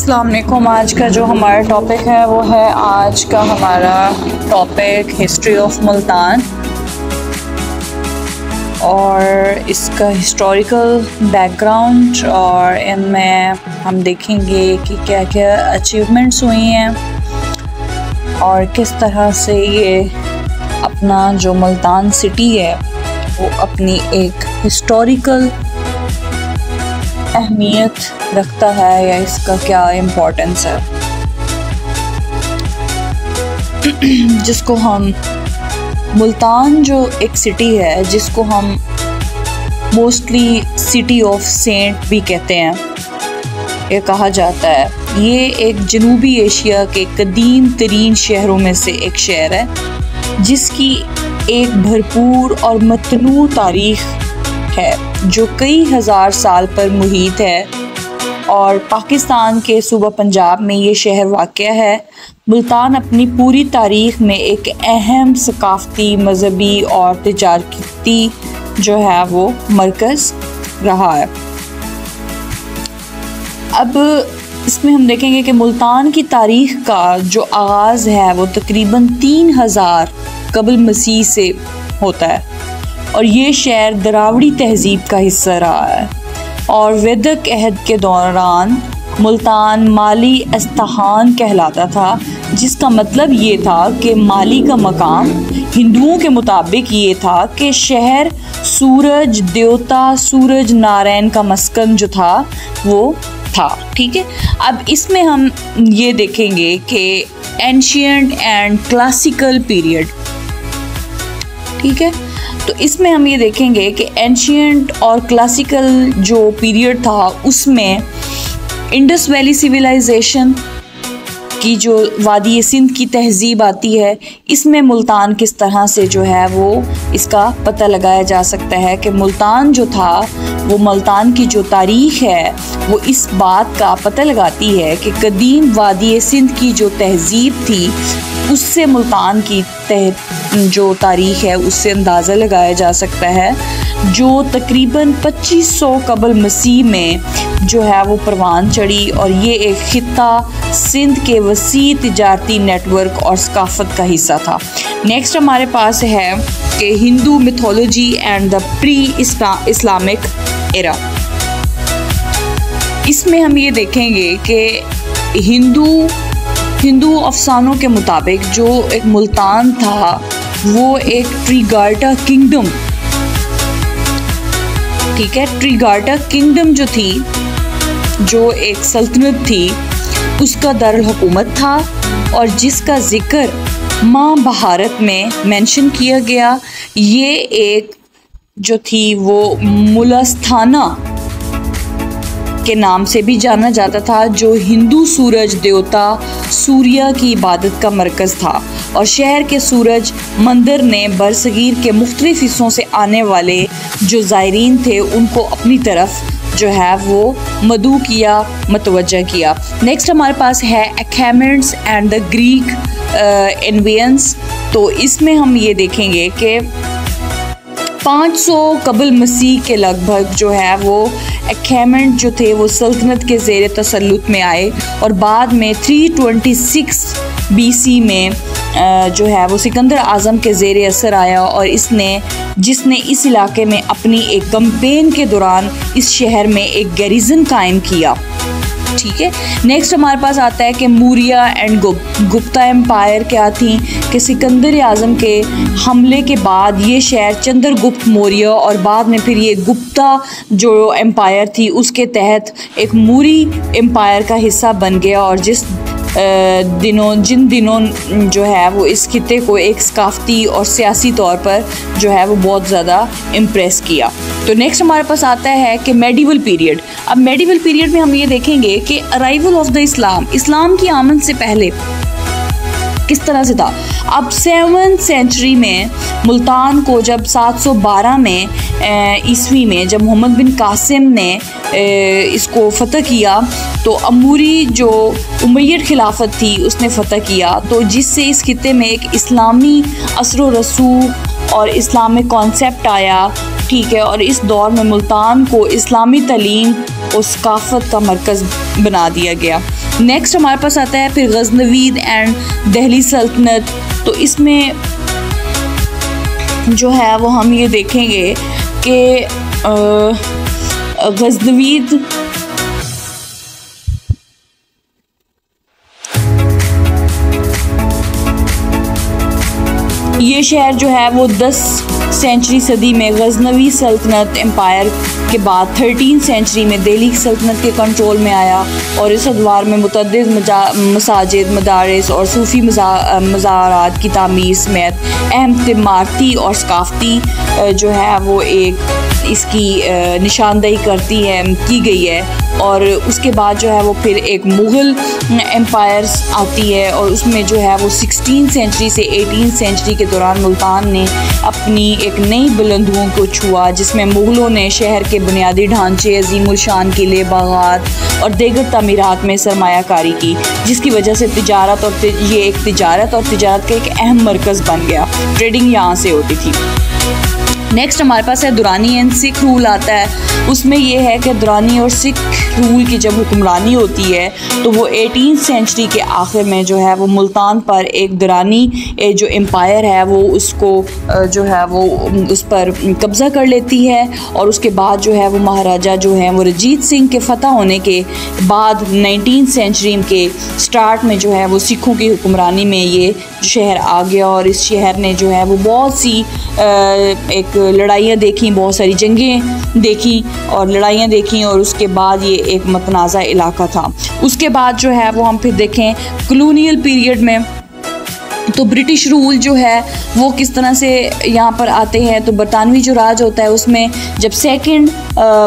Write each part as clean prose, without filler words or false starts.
अस्सलाम वालेकुम। आज का जो हमारा टॉपिक है वो है आज का हमारा टॉपिक हिस्ट्री ऑफ मुल्तान और इसका हिस्टोरिकल बैकग्राउंड, और इनमें हम देखेंगे कि क्या क्या अचीवमेंट्स हुई हैं और किस तरह से ये अपना जो मुल्तान सिटी है वो अपनी एक हिस्टोरिकल अहमियत रखता है या इसका क्या इम्पोर्टेंस है, जिसको हम मुल्तान जो एक सिटी है जिसको हम मोस्टली सिटी ऑफ सेंट भी कहते हैं, ये कहा जाता है। ये एक जनूबी एशिया के कदीम तरीन शहरों में से एक शहर है जिसकी एक भरपूर और मतनू तारीख़ है जो कई हज़ार साल पर मुहित है, और पाकिस्तान के सूबा पंजाब में ये शहर वाक़या है। मुल्तान अपनी पूरी तारीख़ में एक अहम सकाफ़ती, मज़हबी और तिजारती जो है वो मरकज़ रहा है। अब इसमें हम देखेंगे कि मुल्तान की तारीख़ का जो आगाज़ है वो तकरीबन 3000 कबल मसीह से होता है, और ये शहर द्राविड़ी तहज़ीब का हिस्सा रहा है। और वैदिक अहद के दौरान मुल्तान माली अस्ताहान कहलाता था, जिसका मतलब ये था कि माली का मकाम। हिंदुओं के मुताबिक ये था कि शहर सूरज देवता सूरज नारायण का मस्कन जो था वो था। ठीक है, अब इसमें हम ये देखेंगे कि एंशिएंट एंड क्लासिकल पीरियड। ठीक है, तो इसमें हम ये देखेंगे कि एंशिएंट और क्लासिकल जो पीरियड था उसमें इंडस वैली सिविलाइजेशन की जो वादी सिंध की तहज़ीब आती है, इसमें मुल्तान किस तरह से जो है वो इसका पता लगाया जा सकता है कि मुल्तान जो था वो मुल्तान की जो तारीख़ है वो इस बात का पता लगाती है कि कदीम वादी सिंध की जो तहज़ीब थी उससे मुल्तान की जो तारीख़ है उससे अंदाज़ा लगाया जा सकता है, जो तकरीबन 2500 कबल मसीह में जो है वो परवान चढ़ी, और ये एक ख़ित्ता सिंध के वसी तिजारती नेटवर्क और सकाफ़त का हिस्सा था। नेक्स्ट हमारे पास है कि Hindu mythology and the pre Islamic era. इसमें हम ये देखेंगे कि हिंदू अफसानों के मुताबिक जो एक मुल्तान था वो एक त्रिगार्टा किंगडम, ठीक है, त्रिगार्टा किंगडम जो थी, जो एक सल्तनत थी, उसका दारुल हुकूमत था और जिसका जिक्र महाभारत में मेंशन किया गया। ये एक जो थी वो मुलस्थाना के नाम से भी जाना जाता था, जो हिंदू सूरज देवता सूर्य की इबादत का मरकज़ था, और शहर के सूरज मंदिर ने बरसगीर के मुख्तलिफ हिस्सों से आने वाले जो ज़ायरीन थे उनको अपनी तरफ जो है वो मदऊ किया, मतवज्जा किया। नेक्स्ट हमारे पास है अखैमेंड्स एंड द ग्रीक इन्वेंस। तो इसमें हम ये देखेंगे कि 500 कबल मसीह के लगभग जो है वो अखैमेंड जो थे वो सल्तनत के ज़ेर तसल्लुत में आए, और बाद में 326 BC में जो है वो सिकंदर आज़म के ज़ेर असर आया, और जिसने इस इलाके में अपनी एक कैंपेन के दौरान इस शहर में एक गैरिजन कायम किया। ठीक है, नेक्स्ट हमारे पास आता है कि मौर्य एंड गुप्ता एम्पायर क्या थी, कि सिकंदर आज़म के हमले के बाद ये शहर चंद्रगुप्त मौर्य और बाद में फिर ये गुप्ता जो एम्पायर थी उसके तहत एक मौर्य एम्पायर का हिस्सा बन गया, और जिन दिनों जो है वो इस खित्ते को एक सकाफ़ती और सियासी तौर पर जो है वो बहुत ज़्यादा इम्प्रेस किया। तो नेक्स्ट हमारे पास आता है कि मेडिवल पीरियड। अब मेडिवल पीरियड में हम ये देखेंगे कि अराइवल ऑफ द इस्लाम की आमद से पहले किस तरह से था। अब 7th सेंचुरी में मुल्तान को जब 712 में ईस्वी में जब मोहम्मद बिन कासिम ने इसको फ़तह किया, तो अमूरी जो उमैयद खिलाफत थी उसने फ़तह किया, तो जिससे इस खित्ते में एक इस्लामी असर व रसूख और इस्लामिक कॉन्सेप्ट आया। ठीक है, और इस दौर में मुल्तान को इस्लामी तालीम और सकाफ़त का मरकज़ बना दिया गया। नेक्स्ट हमारे पास आता है फिर गज़नवीद एंड दिल्ली सल्तनत। तो इसमें जो है वो हम ये देखेंगे कि गज़नवीद ये शहर जो है वो 10 सेंचुरी सदी में गज़नवी सल्तनत एम्पायर के बाद 13 सेंचुरी में दिल्ली सल्तनत के कंट्रोल में आया और इस अदवार में मुतअद्दिद मसाजिद, मदारिस और सूफ़ी मज़ारात की तामीर समेत अहम तिमारती और सकाफ़ती जो है वो एक इसकी निशानदेही की गई है। और उसके बाद जो है वो फिर एक मुग़ल एम्पायर्स आती है और उसमें जो है वो 16 सेंचुरी से 18 सेंचुरी के दौरान मुल्तान ने अपनी एक नई बुलंदियों को छुआ, जिसमें मुग़लों ने शहर के बुनियादी ढांचे, अजीमुल शान किले, बागात और दीगर तमीरात में सरमायाकारी की, जिसकी वजह से तिजारत का एक अहम मरकज़ बन गया। ट्रेडिंग यहाँ से होती थी। नेक्स्ट हमारे पास है दुरानी एंड सिख रूल आता है। उसमें ये है कि दुरानी और सिख रूल की जब हुक्मरानी होती है तो वो 18 सेंचुरी के आखिर में जो है वो मुल्तान पर एक दुरानी जो एम्पायर है वो उसको जो है वो उस पर कब्ज़ा कर लेती है। और उसके बाद जो है वो महाराजा जो है वो रंजीत सिंह के फतह होने के बाद 19 सेंचुरी के स्टार्ट में जो है वो सिखों की हुक्मरानी में ये शहर आ गया और इस शहर ने जो है वो बहुत सी एक लड़ाइयाँ देखी, बहुत सारी जंगें देखी और उसके बाद ये एक मतनाज़ा इलाका था। उसके बाद जो है वो हम फिर देखें कॉलोनियल पीरियड में तो ब्रिटिश रूल जो है वो किस तरह से यहाँ पर आते हैं। तो बरतानवी जो राज होता है उसमें जब सेकंड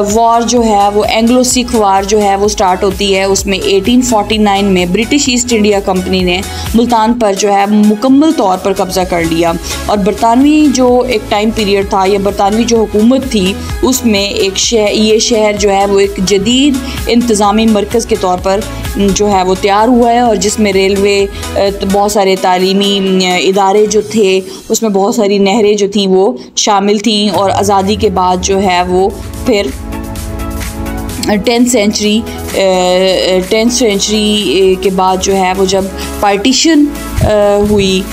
वॉर जो है वो एंग्लो सिख वार जो है वो स्टार्ट होती है, उसमें 1849 में ब्रिटिश ईस्ट इंडिया कंपनी ने मुल्तान पर जो है मुकम्मल तौर पर कब्ज़ा कर लिया। और बरतानवी जो एक टाइम पीरियड था या बरतानवी जो हुकूमत थी उसमें ये शहर जो है वो एक जदीद इंतज़ामी मरकज़ के तौर पर जो है वो तैयार हुआ है और जिसमें रेलवे, बहुत सारे तालीमी इदारे जो थे, उसमें बहुत सारी नहरें जो थी वो शामिल थी। और आज़ादी के बाद जो है वो फिर 10th सेंचुरी के बाद जो है वो जब पार्टीशन हुई,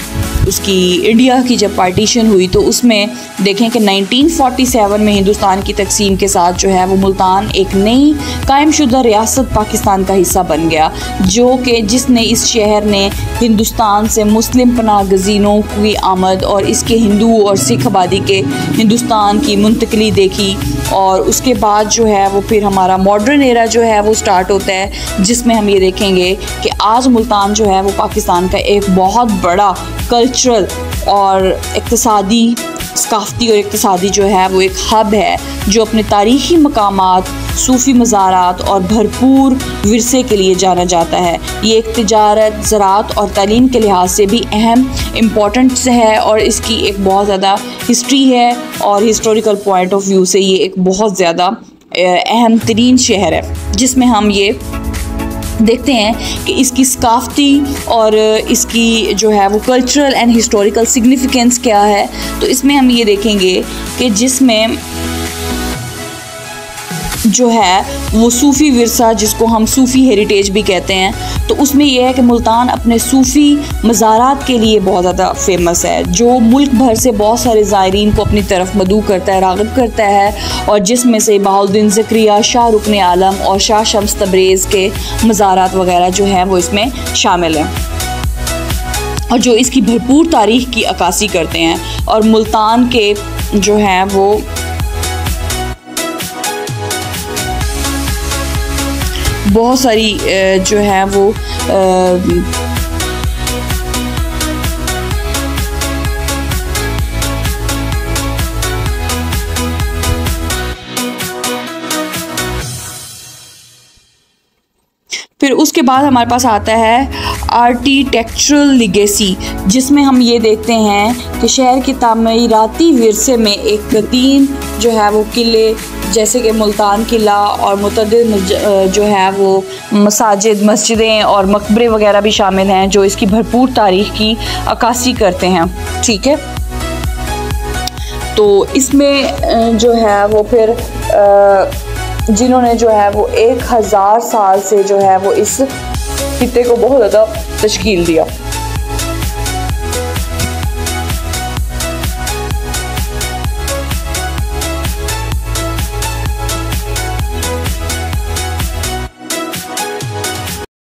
उसकी इंडिया की जब पार्टीशन हुई तो उसमें देखें कि 1947 में हिंदुस्तान की तकसीम के साथ जो है वो मुल्तान एक नई कायमशुदा रियासत पाकिस्तान का हिस्सा बन गया, जिसने इस शहर ने हिंदुस्तान से मुस्लिम पनाह गज़ीनों की आमद और इसके हिंदू और सिख आबादी के हिंदुस्तान की मुंतकली देखी। और उसके बाद जो है वो फिर हमारा मॉडर्न एरा जो है वो स्टार्ट होता है, जिसमें हम ये देखेंगे कि आज मुल्तान जो है वो पाकिस्तान का एक बहुत बड़ा कल्चरल और इक़्तिसादी, सकाफ़ती और इक़्तिसादी जो है वो एक हब है, जो अपने तारीख़ी मकामात, सूफ़ी मज़ारात और भरपूर विरसे के लिए जाना जाता है। ये एक तिजारत, ज़राअत और तालीम के लिहाज से भी अहम इम्पॉर्टेंस है और इसकी एक बहुत ज़्यादा हिस्ट्री है और हिस्टोरिकल पॉइंट ऑफ व्यू से ये एक बहुत ज़्यादा अहम तरीन शहर है, जिसमें हम ये देखते हैं कि इसकी सकाफ़ती और इसकी जो है वो कल्चरल एंड हिस्टोरिकल सिग्निफिकेंस क्या है। तो इसमें हम ये देखेंगे कि जिसमें जो है वो सूफ़ी विरसा, जिसको हम सूफ़ी हेरिटेज भी कहते हैं, तो उसमें यह है कि मुल्तान अपने सूफ़ी मज़ारात के लिए बहुत ज़्यादा फेमस है, जो मुल्क भर से बहुत सारे ज़ायरीन को अपनी तरफ मदऊ करता है, राग़िब करता है, और जिसमें से बहाउद्दीन ज़करिया, शाह रुकन आलम और शाह शम्स तबरेज़ के मज़ारात वग़ैरह जो हैं वो इसमें शामिल हैं और जो इसकी भरपूर तारीख़ की अक्कासी करते हैं। और मुल्तान के जो हैं वो बहुत सारी जो है वो फिर उसके बाद हमारे पास आता है आर्किटेक्चरल लिगेसी, जिसमें हम ये देखते हैं कि शहर के तामीराती विरसे में एक 3 जो है वो किले, जैसे कि मुल्तान किला और मुतअद्दिद जो है वो मसाजिद, मस्जिदें और मकबरे वगैरह भी शामिल हैं, जो इसकी भरपूर तारीख़ की अक्कासी करते हैं। ठीक है, तो इसमें जो है वो फिर जिन्होंने जो है वो 1000 साल से जो है वो इस खित्ते को बहुत ज़्यादा तश्कील दिया।